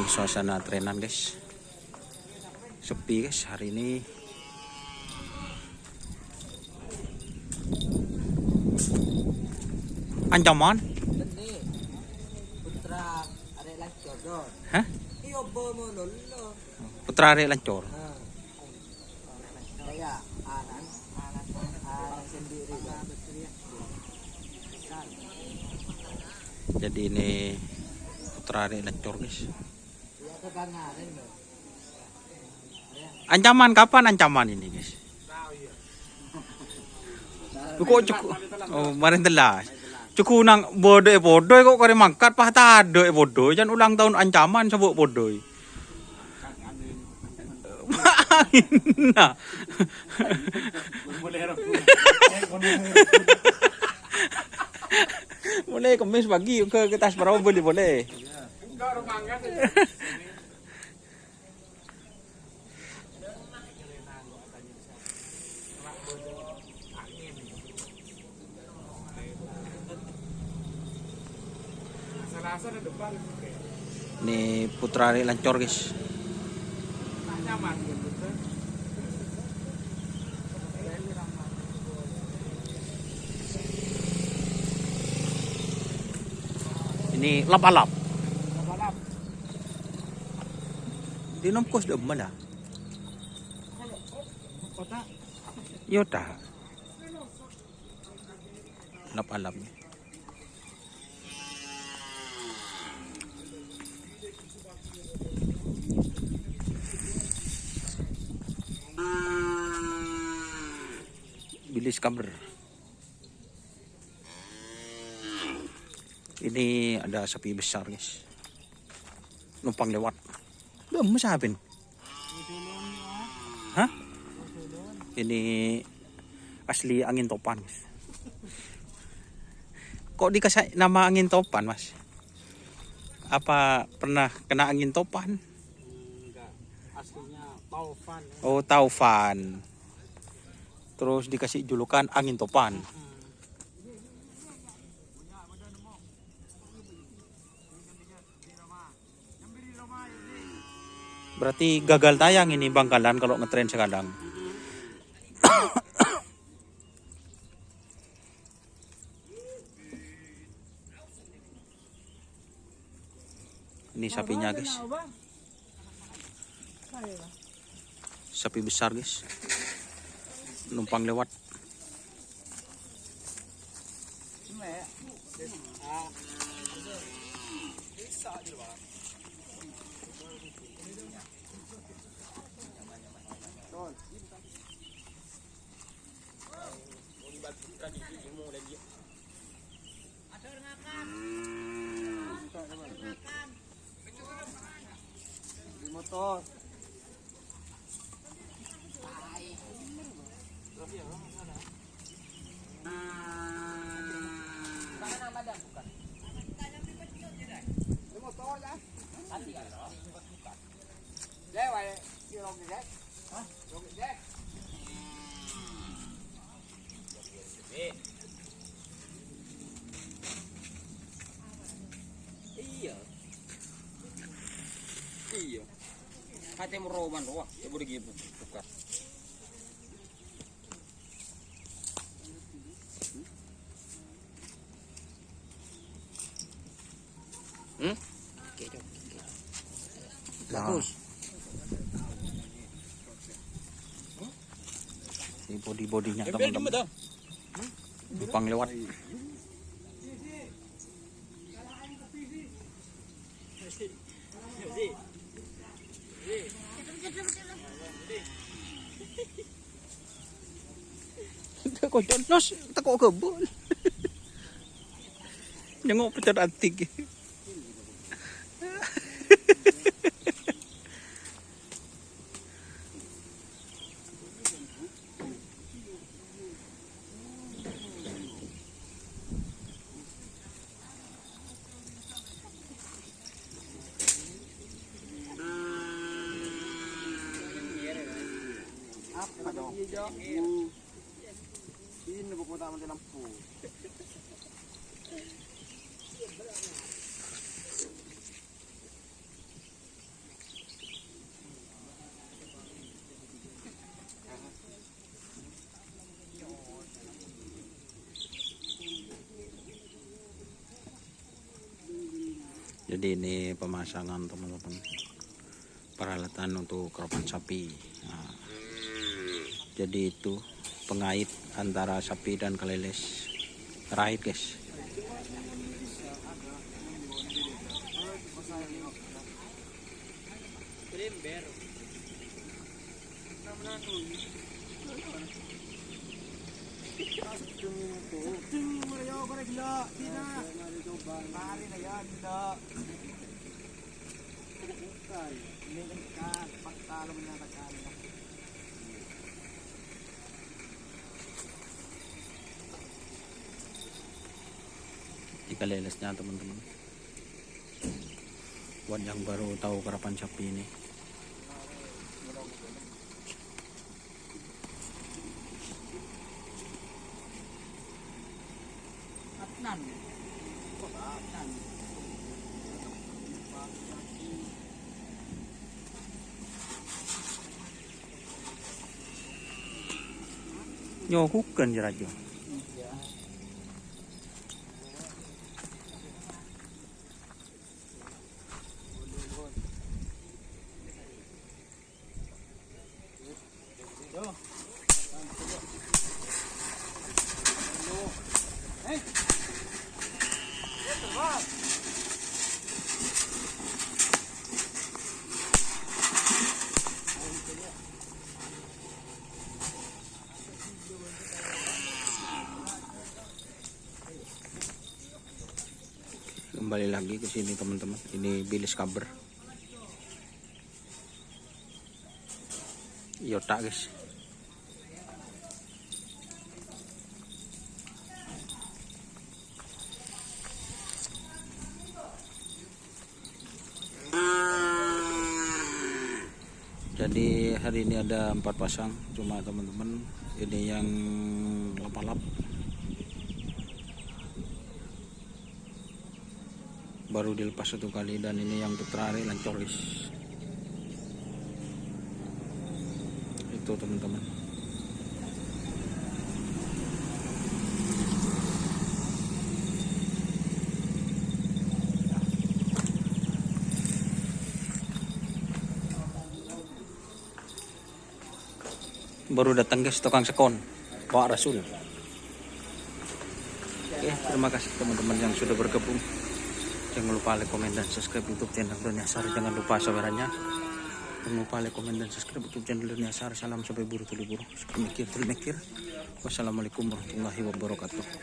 Ini suasana trenan guys, sepi guys hari ini. Ancaman? Ini putra arek lancor don. Hah? Iyo bomo lolo. Putra Arek Lancor. Saya anak sendiri. Jadi ini Putra Arek Lancor guys. Ya kegangaran loh. Ancaman kapan ancaman ini guys? Kok cukup? Oh, kemarin telas. Cukup nang bodoh kok kare mangkat pah tado bodoh jan ulang tahun ancaman sebut bodoh. Nah. Boleh kemis pagi ke tas perahu boleh. Ini Putra Arek Lancor guys. Ini lap-alap. Di nomkos de mana? Kota Yota. Lap-alap. Bilis kabar. Ini ada sapi besar guys, numpang lewat. Belum sabin. Hah? Ini asli angin topan guys. Kok dikasih nama angin topan mas? Apa pernah kena angin topan? enggak, aslinya Taufan. Oh taufan. Terus dikasih julukan angin topan. Berarti gagal tayang ini Bangkalan kalau ngetren sekarang. Ini sapinya guys. Sapi besar guys. Numpang lewat. Motor. Iya. Hati meroman wah, coba gitu buka. Oke. Bagus. Ini body-bodinya teman-teman. Numpang lewat. Kok jonos teko kebun. Nyengok pecat antik. Apa dong? Ini buku utama di lampu. Jadi ini pemasangan teman-teman, peralatan untuk kerapan sapi. Nah, jadi itu pengait antara sapi dan kaleles. Terakhir guys. Jika lelesnya teman-teman, buat yang baru tahu karapan sapi ini, nyohukan jerajo. Kembali lagi ke sini teman-teman. Ini bilis kabar. Yota guys. Jadi hari ini ada 4 pasang, cuma teman-teman ini yang lapalap baru dilepas 1 kali, dan ini yang untuk terakhir lancoris. Itu teman-teman. Baru datang guys tukang sekon Pak Rasul. Oke, terima kasih teman-teman yang sudah bergabung. Jangan lupa like, komen, dan subscribe YouTube channel Dunia Sar. Jangan lupa saudaranya. Jangan lupa like, komen, dan subscribe YouTube channel Dunia Sar. Salam sampai buru tuli buru. Mikir. Wassalamualaikum warahmatullahi wabarakatuh.